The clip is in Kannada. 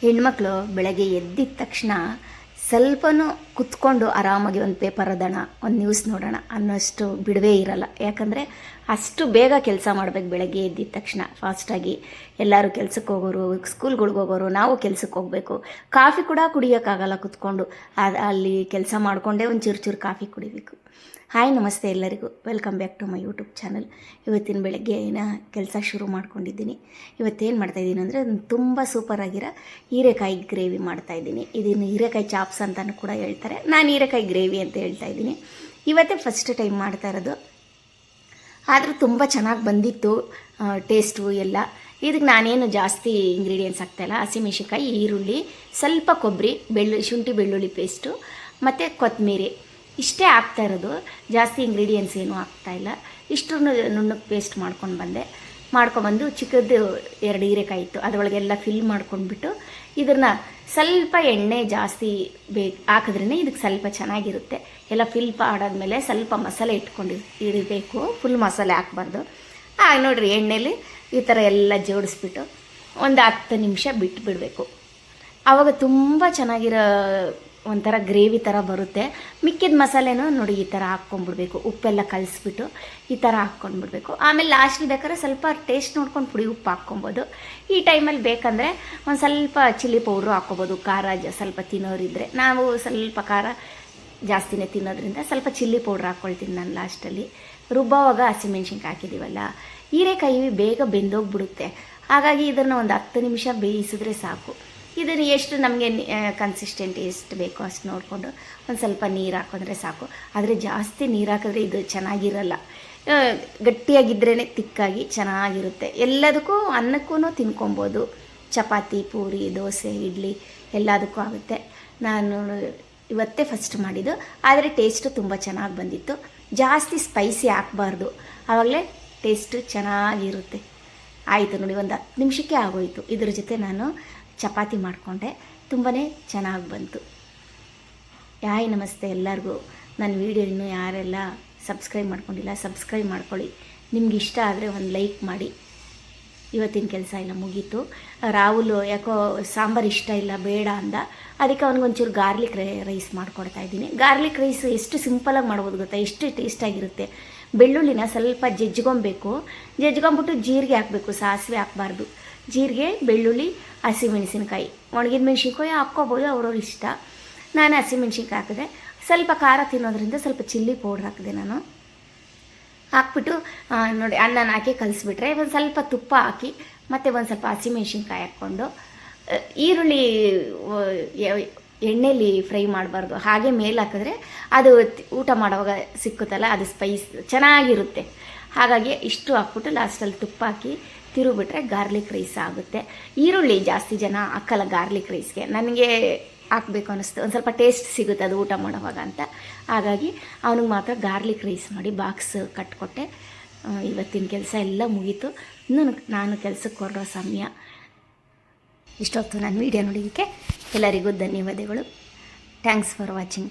ಹೆಣ್ಮಕ್ಳು ಬೆಳಗ್ಗೆ ಎದ್ದಿದ ತಕ್ಷಣ ಸ್ವಲ್ಪನೂ ಕುತ್ಕೊಂಡು ಆರಾಮಾಗಿ ಒಂದು ಪೇಪರ್ ಓದೋಣ, ಒಂದು ನ್ಯೂಸ್ ನೋಡೋಣ ಅನ್ನೋಷ್ಟು ಬಿಡುವೇ ಇರಲ್ಲ. ಯಾಕಂದರೆ ಅಷ್ಟು ಬೇಗ ಕೆಲಸ ಮಾಡಬೇಕು. ಬೆಳಗ್ಗೆ ಎದ್ದಿದ ತಕ್ಷಣ ಫಾಸ್ಟಾಗಿ ಎಲ್ಲರೂ ಕೆಲ್ಸಕ್ಕೆ ಹೋಗೋರು, ಸ್ಕೂಲ್ಗಳ್ಗೆ ಹೋಗೋರು, ನಾವು ಕೆಲ್ಸಕ್ಕೆ ಹೋಗಬೇಕು. ಕಾಫಿ ಕೂಡ ಕುಡಿಯೋಕ್ಕಾಗಲ್ಲ ಕುತ್ಕೊಂಡು, ಅಲ್ಲಿ ಕೆಲಸ ಮಾಡಿಕೊಂಡೇ ಒಂದು ಚೂರು ಕಾಫಿ ಕುಡಿಬೇಕು. ಹಾಯ್ ನಮಸ್ತೆ ಎಲ್ಲರಿಗೂ, welcome back to my YouTube channel. ಇವತ್ತಿನ ಬೆಳಗ್ಗೆ ಕೆಲಸ ಶುರು ಮಾಡ್ಕೊಂಡಿದ್ದೀನಿ. ಇವತ್ತೇನು ಮಾಡ್ತಾಯಿದ್ದೀನಿ ಅಂದರೆ ತುಂಬ ಸೂಪರಾಗಿರೋ ಹೀರೆಕಾಯಿ ಗ್ರೇವಿ ಮಾಡ್ತಾಯಿದ್ದೀನಿ. ಇದನ್ನು ಹೀರೆಕಾಯಿ ಚಾಪ್ಸ್ ಅಂತಲೂ ಕೂಡ ಹೇಳ್ತಾರೆ, ನಾನು ಹೀರೆಕಾಯಿ ಗ್ರೇವಿ ಅಂತ ಹೇಳ್ತಾಯಿದ್ದೀನಿ. ಇವತ್ತೇ ಫಸ್ಟ್ ಟೈಮ್ ಮಾಡ್ತಾ ಇರೋದು, ಆದರೂ ತುಂಬ ಚೆನ್ನಾಗಿ ಬಂದಿತ್ತು ಟೇಸ್ಟು ಎಲ್ಲ. ಇದಕ್ಕೆ ನಾನೇನು ಜಾಸ್ತಿ ಇಂಗ್ರೀಡಿಯೆಂಟ್ಸ್ ಹಾಕ್ತಾಯಿಲ್ಲ. ಹಸಿಮೆಣಸಿನ್ಕಾಯಿ, ಈರುಳ್ಳಿ, ಸ್ವಲ್ಪ ಕೊಬ್ಬರಿ, ಶುಂಠಿ ಬೆಳ್ಳುಳ್ಳಿ ಪೇಸ್ಟು ಮತ್ತು ಕೊತ್ತಂಬರಿ ಇಷ್ಟೇ ಹಾಕ್ತಾ ಇರೋದು. ಜಾಸ್ತಿ ಇಂಗ್ರೀಡಿಯೆಂಟ್ಸ್ ಏನೂ ಹಾಕ್ತಾಯಿಲ್ಲ. ಇಷ್ಟು ನುಣ್ಣಗೆ ಪೇಸ್ಟ್ ಮಾಡ್ಕೊಂಬಂದು ಚಿಕ್ಕದ್ದು 2 ಹೀರೆಕಾಯಿ ಇತ್ತು, ಅದರೊಳಗೆಲ್ಲ ಫಿಲ್ ಮಾಡ್ಕೊಂಡ್ಬಿಟ್ಟು ಇದನ್ನು ಸ್ವಲ್ಪ ಎಣ್ಣೆ ಜಾಸ್ತಿ ಹಾಕಿದ್ರೇ ಇದಕ್ಕೆ ಸ್ವಲ್ಪ ಚೆನ್ನಾಗಿರುತ್ತೆ. ಎಲ್ಲ ಫಿಲ್ ಮಾಡಾದ್ಮೇಲೆ ಸ್ವಲ್ಪ ಮಸಾಲೆ ಇರಬೇಕು, ಫುಲ್ ಮಸಾಲೆ ಹಾಕ್ಬಾರ್ದು. ನೋಡಿರಿ, ಎಣ್ಣೆಲಿ ಈ ಥರ ಎಲ್ಲ ಜೋಡಿಸ್ಬಿಟ್ಟು ಒಂದು 10 ನಿಮಿಷ ಬಿಟ್ಟುಬಿಡಬೇಕು. ಆವಾಗ ತುಂಬ ಚೆನ್ನಾಗಿರೋ ಒಂಥರ ಗ್ರೇವಿ ಥರ ಬರುತ್ತೆ. ಮಿಕ್ಕಿದ ಮಸಾಲೆನೂ ನೋಡಿ ಈ ಥರ ಹಾಕ್ಕೊಂಡ್ಬಿಡ್ಬೇಕು, ಉಪ್ಪೆಲ್ಲ ಕಲಿಸ್ಬಿಟ್ಟು ಈ ಥರ ಹಾಕ್ಕೊಂಡ್ಬಿಡ್ಬೇಕು. ಆಮೇಲೆ ಲಾಸ್ಟಲ್ಲಿ ಬೇಕಾದ್ರೆ ಸ್ವಲ್ಪ ಟೇಸ್ಟ್ ನೋಡ್ಕೊಂಡು ಪುಡಿ ಉಪ್ಪು ಹಾಕ್ಕೊಬೋದು. ಈ ಟೈಮಲ್ಲಿ ಬೇಕಂದರೆ ಒಂದು ಸ್ವಲ್ಪ ಚಿಲ್ಲಿ ಪೌಡ್ರು ಹಾಕ್ಕೊಬೋದು. ಖಾರ ಸ್ವಲ್ಪ ತಿನ್ನೋರಿದ್ದರೆ, ನಾವು ಸ್ವಲ್ಪ ಖಾರ ಜಾಸ್ತಿನೇ ತಿನ್ನೋದ್ರಿಂದ ಸ್ವಲ್ಪ ಚಿಲ್ಲಿ ಪೌಡ್ರ್ ಹಾಕ್ಕೊಳ್ತೀನಿ ನಾನು ಲಾಸ್ಟಲ್ಲಿ. ರುಬ್ಬೋವಾಗ ಹಸಿಮೆಣ್ಸಿನ್ಕಾಯಿ ಹಾಕಿದ್ದೀವಲ್ಲ, ಹೀರೆಕಾಯಿ ಬೇಗ ಬೆಂದೋಗ್ಬಿಡುತ್ತೆ. ಹಾಗಾಗಿ ಇದನ್ನು ಒಂದು 10 ನಿಮಿಷ ಬೇಯಿಸಿದ್ರೆ ಸಾಕು. ಇದನ್ನು ಎಷ್ಟು ನಮಗೆ ಕನ್ಸಿಸ್ಟೆಂಟ್ ಎಷ್ಟು ಬೇಕೋ ಅಷ್ಟು ನೋಡಿಕೊಂಡು ಒಂದು ಸ್ವಲ್ಪ ನೀರು ಹಾಕಿದ್ರೆ ಸಾಕು. ಆದರೆ ಜಾಸ್ತಿ ನೀರು ಹಾಕಿದ್ರೆ ಇದು ಚೆನ್ನಾಗಿರಲ್ಲ. ಗಟ್ಟಿಯಾಗಿದ್ರೇ ತಿಕ್ಕಾಗಿ ಚೆನ್ನಾಗಿರುತ್ತೆ. ಎಲ್ಲದಕ್ಕೂ ಅನ್ನಕ್ಕೂ ತಿನ್ಕೊಬೋದು, ಚಪಾತಿ, ಪೂರಿ, ದೋಸೆ, ಇಡ್ಲಿ ಎಲ್ಲದಕ್ಕೂ ಆಗುತ್ತೆ. ನಾನು ಇವತ್ತೇ ಫಸ್ಟ್ ಮಾಡಿದ್ದು, ಆದರೆ ಟೇಸ್ಟು ತುಂಬ ಚೆನ್ನಾಗಿ ಬಂದಿತ್ತು. ಜಾಸ್ತಿ ಸ್ಪೈಸಿ ಹಾಕಬಾರ್ದು, ಆವಾಗಲೇ ಟೇಸ್ಟು ಚೆನ್ನಾಗಿರುತ್ತೆ. ಆಯಿತು ನೋಡಿ, ಒಂದು 10 ನಿಮಿಷಕ್ಕೆ ಆಗೋಯಿತು. ಇದ್ರ ಜೊತೆ ನಾನು ಚಪಾತಿ ಮಾಡಿಕೊಂಡೆ, ತುಂಬಾ ಚೆನ್ನಾಗಿ ಬಂತು. ಹಾಯ್ ನಮಸ್ತೆ ಎಲ್ಲರಿಗೂ. ನನ್ನ ವೀಡಿಯೋ ಇನ್ನೂ ಯಾರೆಲ್ಲ ಸಬ್ಸ್ಕ್ರೈಬ್ ಮಾಡ್ಕೊಂಡಿಲ್ಲ, ಸಬ್ಸ್ಕ್ರೈಬ್ ಮಾಡ್ಕೊಳ್ಳಿ. ನಿಮ್ಗೆ ಇಷ್ಟ ಆದರೆ ಒಂದು ಲೈಕ್ ಮಾಡಿ. ಇವತ್ತಿನ ಕೆಲಸ ಎಲ್ಲ ಮುಗೀತು. ರಾಹುಲ್ ಯಾಕೋ ಸಾಂಬಾರು ಇಷ್ಟ ಇಲ್ಲ, ಬೇಡ ಅಂದ. ಅದಕ್ಕೆ ಅವ್ನಿಗೊಂಚೂರು ಗಾರ್ಲಿಕ್ ರೈಸ್ ಮಾಡ್ಕೊಡ್ತಾಯಿದ್ದೀನಿ. ಗಾರ್ಲಿಕ್ ರೈಸ್ ಎಷ್ಟು ಸಿಂಪಲಾಗಿ ಮಾಡ್ಬೋದು ಗೊತ್ತಾ, ಎಷ್ಟು ಟೇಸ್ಟಾಗಿರುತ್ತೆ. ಬೆಳ್ಳುಳ್ಳಿನ ಸ್ವಲ್ಪ ಜಜ್ಕೊಂಬಿಟ್ಟು ಜೀರಿಗೆ ಹಾಕಬೇಕು, ಸಾಸಿವೆ ಹಾಕಬಾರ್ದು. ಜೀರಿಗೆ, ಬೆಳ್ಳುಳ್ಳಿ, ಹಸಿಮೆಣಸಿನ್ಕಾಯಿ, ಒಣಗಿದ ಮೆಣಸಿನ್ಕಾಯಿ ಹಾಕ್ಕೋಬೋದು, ಅವ್ರವ್ರ ಇಷ್ಟ. ನಾನು ಹಸಿಮೆಣ್ಸಿನ್ಕಾಯಿ ಹಾಕಿದೆ. ಸ್ವಲ್ಪ ಖಾರ ತಿನ್ನೋದ್ರಿಂದ ಸ್ವಲ್ಪ ಚಿಲ್ಲಿ ಪೌಡ್ರ್ ಹಾಕಿದೆ ನಾನು. ಹಾಕ್ಬಿಟ್ಟು ನೋಡಿ ಅನ್ನನ ಹಾಕಿ ಕಲಿಸ್ಬಿಟ್ರೆ, ಒಂದು ಸ್ವಲ್ಪ ತುಪ್ಪ ಹಾಕಿ ಮತ್ತು ಒಂದು ಸ್ವಲ್ಪ ಹಸಿಮೆಣ್ಸಿನ್ಕಾಯಿ ಹಾಕ್ಕೊಂಡು, ಈರುಳ್ಳಿ ಎಣ್ಣೆಲಿ ಫ್ರೈ ಮಾಡಬಾರ್ದು, ಹಾಗೆ ಮೇಲೆ ಹಾಕಿದ್ರೆ ಅದು ಊಟ ಮಾಡೋವಾಗ ಸಿಕ್ಕುತ್ತಲ್ಲ, ಅದು ಸ್ಪೈಸ್ ಚೆನ್ನಾಗಿರುತ್ತೆ. ಹಾಗಾಗಿ ಇಷ್ಟು ಹಾಕ್ಬಿಟ್ಟು ಲಾಸ್ಟಲ್ಲಿ ತುಪ್ಪ ಹಾಕಿ ತಿರುಗಿಬಿಟ್ರೆ ಗಾರ್ಲಿಕ್ ರೈಸ್ ಆಗುತ್ತೆ. ಈರುಳ್ಳಿ ಜಾಸ್ತಿ ಜನ ಹಾಕಲ್ಲ ಗಾರ್ಲಿಕ್ ರೈಸ್ಗೆ, ನನಗೆ ಹಾಕಬೇಕು ಅನ್ನಿಸ್ತು, ಒಂದು ಸ್ವಲ್ಪ ಟೇಸ್ಟ್ ಸಿಗುತ್ತೆ ಅದು ಊಟ ಮಾಡೋವಾಗ ಅಂತ. ಹಾಗಾಗಿ ಅವನಿಗೆ ಮಾತ್ರ ಗಾರ್ಲಿಕ್ ರೈಸ್ ಮಾಡಿ ಬಾಕ್ಸ್ ಕಟ್ಕೊಟ್ಟೆ. ಇವತ್ತಿನ ಕೆಲಸ ಎಲ್ಲ ಮುಗೀತು. ಇನ್ನೂ ನಾನು ಕೆಲಸಕ್ಕೆ ಹೊರಡೋ ಸಮಯ. ಇಷ್ಟೊತ್ತು ನಾನು ವೀಡಿಯೋ ನೋಡೋದಕ್ಕೆ ಎಲ್ಲರಿಗೂ ಧನ್ಯವಾದಗಳು. Thanks for watching.